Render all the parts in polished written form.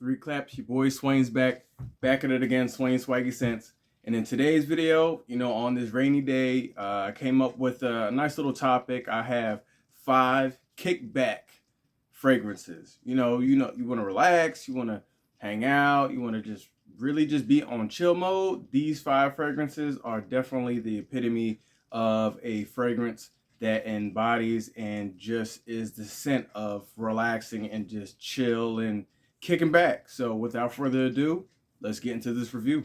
Three claps, your boy Swain's back at it again, Swain Swaggy Sense. And in today's video, on this rainy day, I came up with a nice little topic. I have 5 kickback fragrances. You want to relax, you want to hang out, you want to just really just be on chill mode. These 5 fragrances are definitely the epitome of a fragrance that embodies and just is the scent of relaxing and just chill and kicking back. So without further ado, let's get into this review.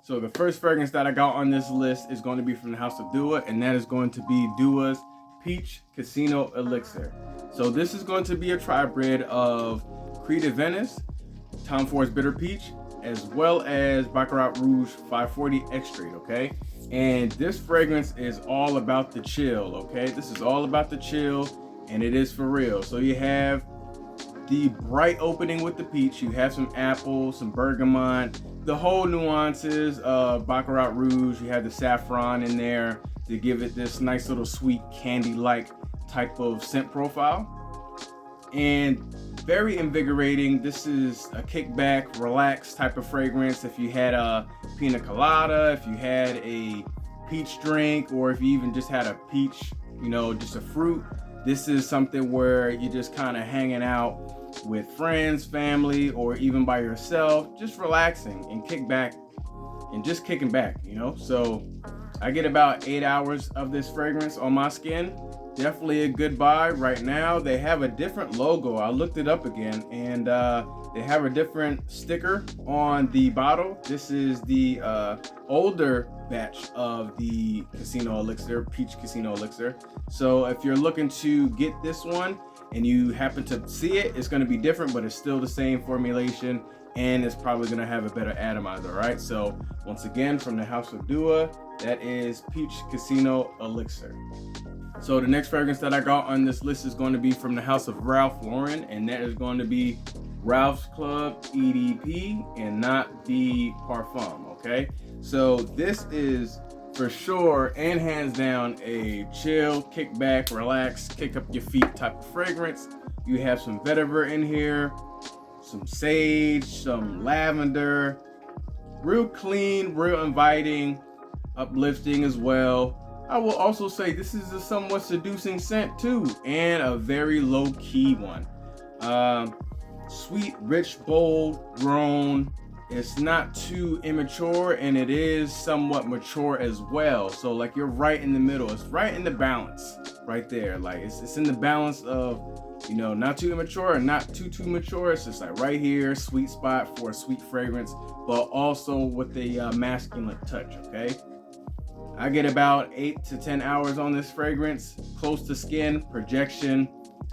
So the first fragrance that I got on this list is going to be from the house of Dua, and that is going to be Dua's Peach Casino Elixir. So this is going to be a tri-bred of Creed of Venice, Tom Ford's Bitter Peach, as well as Baccarat Rouge 540 Extrait, okay? And this fragrance is all about the chill, okay? This is all about the chill, and it is for real. So you have the bright opening with the peach, you have some apple, some bergamot, the whole nuances of Baccarat Rouge. You have the saffron in there to give it this nice little sweet candy-like type of scent profile. And very invigorating. This is a kickback, relaxed type of fragrance. If you had a pina colada, if you had a peach drink, or if you even just had a peach, just a fruit, this is something where you're just kind of hanging out with friends, family, or even by yourself, just relaxing and kick back and just kicking back, So I get about 8 hours of this fragrance on my skin. Definitely a good buy right now. They have a different logo. I looked it up again, and they have a different sticker on the bottle. This is the older batch of the Casino Elixir, Peach Casino Elixir. So if you're looking to get this one and you happen to see it, it's going to be different, but it's still the same formulation, and it's probably going to have a better atomizer. All right. So once again, from the house of Dua, that is Peach Casino Elixir. So the next fragrance that I got on this list is going to be from the house of Ralph Lauren, and that is going to be Ralph's Club EDP, and not the Parfum, okay? So this is for sure and hands down a chill, kick back, relax, kick up your feet type of fragrance. You have some vetiver in here, some sage, some lavender, real clean, real inviting, uplifting as well. I will also say this is a somewhat seducing scent too, and a very low-key one. Sweet, rich, bold, grown. It's not too immature, and it is somewhat mature as well. So like you're right in the middle. It's right in the balance right there. Like it's in the balance of, not too immature and not too mature. It's just like right here, sweet spot for a sweet fragrance, but also with a masculine touch, okay? I get about 8 to 10 hours on this fragrance, close to skin, projection,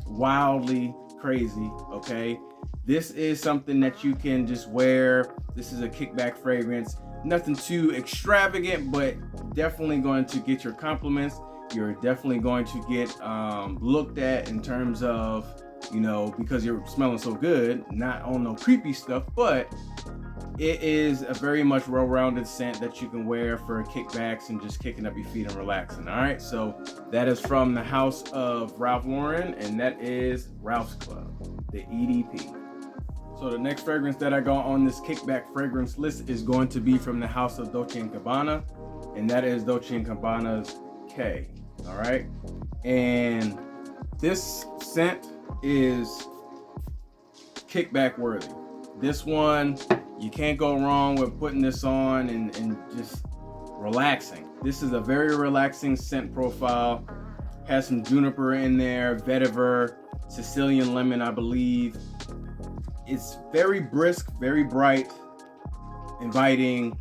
wildly crazy, okay? This is something that you can just wear. This is a kickback fragrance. Nothing too extravagant, but definitely going to get your compliments. You're definitely going to get looked at in terms of, because you're smelling so good, not on no creepy stuff, but it is a very much well-rounded scent that you can wear for kickbacks and just kicking up your feet and relaxing. All right, so that is from the house of Ralph Lauren, and that is Ralph's Club, the EDP. So the next fragrance that I got on this kickback fragrance list is going to be from the house of Dolce Gabbana, and that is Dolce Gabbana's K. All right, and this scent is kickback worthy. This one, you can't go wrong with putting this on and just relaxing. This is a very relaxing scent profile. Has some juniper in there, vetiver, Sicilian lemon, I believe. It's very brisk, very bright, inviting,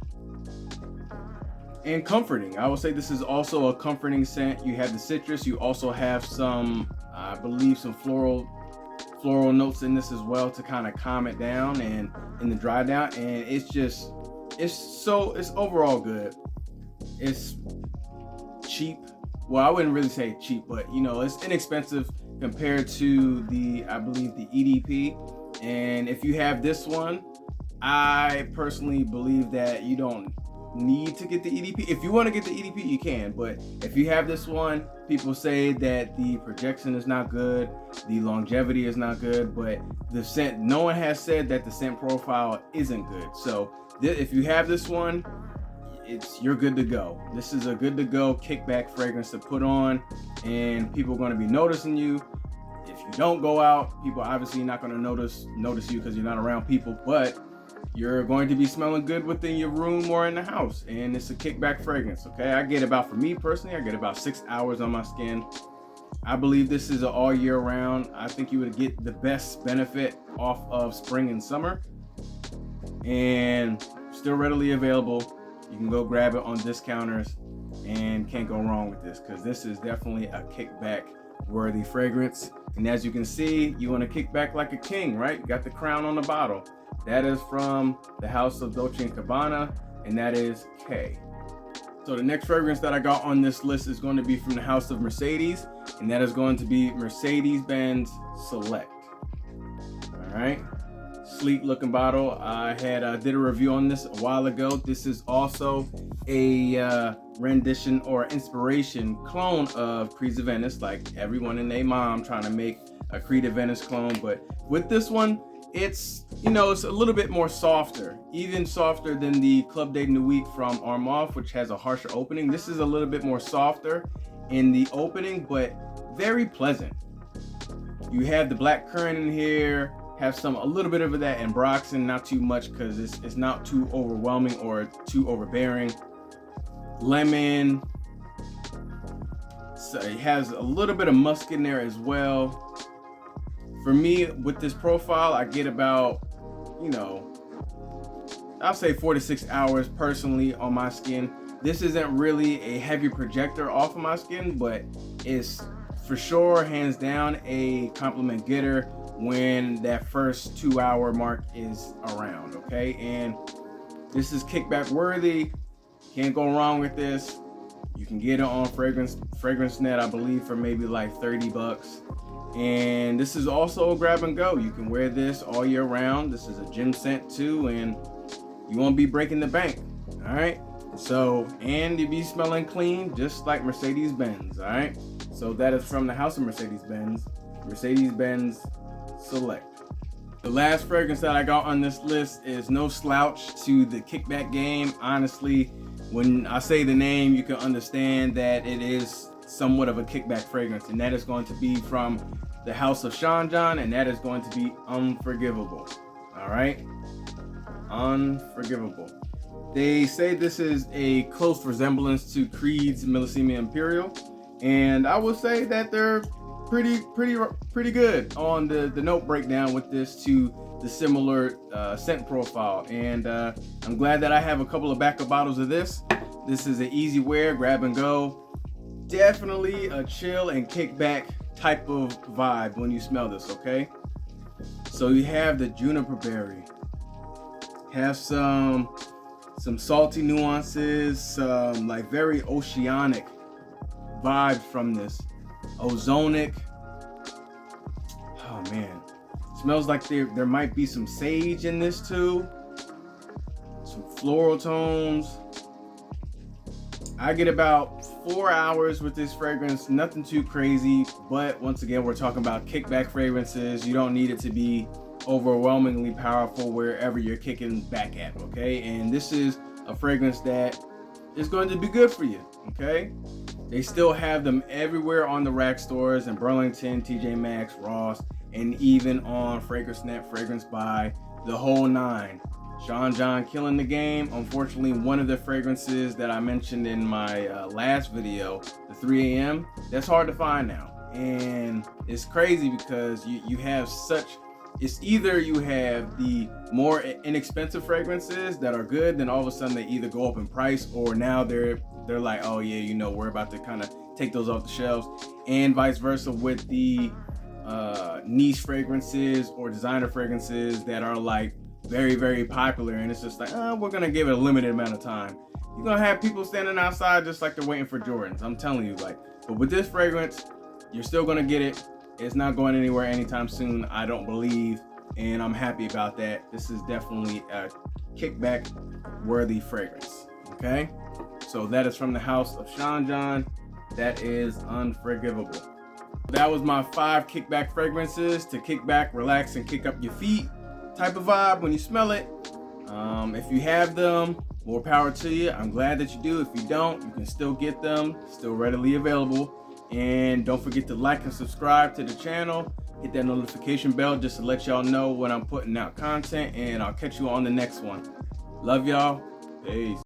and comforting. I would say this is also a comforting scent. You have the citrus. You also have some, I believe, some floral notes in this as well to kind of calm it down and in the dry down. And it's overall good. It's cheap. Well, I wouldn't really say cheap, but it's inexpensive compared to I believe the EDP. And if you have this one, I personally believe that you don't need to get the EDP. If you want to get the EDP, you can, but if you have this one, people say that the projection is not good, the longevity is not good, but the scent, no one has said that the scent profile isn't good. So if you have this one, you're good to go. This is a good to go kickback fragrance to put on, and people are going to be noticing you. If you don't go out, people obviously not going to notice you because you're not around people, but you're going to be smelling good within your room or in the house, and it's a kickback fragrance. Okay, for me personally, I get about 6 hours on my skin. I believe this is an all year round. I think you would get the best benefit off of spring and summer, and still readily available. You can go grab it on discounters and can't go wrong with this, because this is definitely a kickback worthy fragrance. And as you can see, you want to kick back like a king, right? You got the crown on the bottle. That is from the house of Dolce Gabbana, and that is K. So the next fragrance that I got on this list is going to be from the house of Mercedes, and that is going to be Mercedes-Benz Select. All right. Sleek looking bottle. I did a review on this a while ago. This is also a rendition or inspiration clone of Creed of Venice, like everyone and their mom trying to make a Creed of Venice clone. But with this one, it's a little bit more softer, even softer than the Club Edp from Armand, which has a harsher opening. This is a little bit more softer in the opening, but very pleasant. You have the black currant in here. Have a little bit of that ambroxan, not too much because it's not too overwhelming or too overbearing. Lemon. So it has a little bit of musk in there as well. For me, with this profile, I get about, I'll say 4 to 6 hours personally on my skin. This isn't really a heavy projector off of my skin, but it's for sure, hands down, a compliment getter when that first 2 hour mark is around, okay? And this is kickback worthy. Can't go wrong with this. You can get it on FragranceNet, I believe, for maybe like $30. And this is also a grab and go. You can wear this all year round. This is a gym scent too, and you won't be breaking the bank, all right? So, and you be smelling clean, just like Mercedes-Benz, all right? So that is from the house of Mercedes-Benz Select. The last fragrance that I got on this list is no slouch to the kickback game. Honestly, when I say the name, you can understand that it is somewhat of a kickback fragrance, and that is going to be from the house of Sean John, and that is going to be Unforgivable. All right, Unforgivable. They say this is a close resemblance to Creed's Millesima Imperial, and I will say that they're pretty good on the note breakdown with this to the similar scent profile. And I'm glad that I have a couple of backup bottles of this. This is an easy wear, grab and go. Definitely a chill and kickback type of vibe when you smell this, okay? So you have the juniper berry. Have some salty nuances, some like very oceanic vibes from this. Ozonic. Oh man, smells like there might be some sage in this too. Some floral tones. I get about 4 hours with this fragrance, nothing too crazy, but once again, we're talking about kickback fragrances. You don't need it to be overwhelmingly powerful wherever you're kicking back at, okay? And this is a fragrance that is going to be good for you, okay? They still have them everywhere on the rack stores in Burlington, TJ Maxx, Ross, and even on FragranceNet, Fragrance Buy, the whole nine. Sean John killing the game. Unfortunately, one of the fragrances that I mentioned in my last video, the 3 a.m., that's hard to find now. And it's crazy because you have it's either you have the more inexpensive fragrances that are good, then all of a sudden they either go up in price, or now they're like, oh yeah, we're about to kind of take those off the shelves, and vice versa with the niche fragrances or designer fragrances that are like very, very popular, and it's just like, we're gonna give it a limited amount of time. You're gonna have people standing outside just like they're waiting for Jordans. I'm telling you, but with this fragrance, you're still gonna get it. It's not going anywhere anytime soon, I don't believe, and I'm happy about that. This is definitely a kickback worthy fragrance, Okay, so that is from the house of Sean John. That is Unforgivable. That was my 5 kickback fragrances to kick back, relax, and kick up your feet type of vibe when you smell it. If you have them, more power to you. I'm glad that you do. If you don't, you can still get them, still readily available. And don't forget to like and subscribe to the channel. Hit that notification bell just to let y'all know when I'm putting out content, and I'll catch you on the next one. Love y'all. Peace.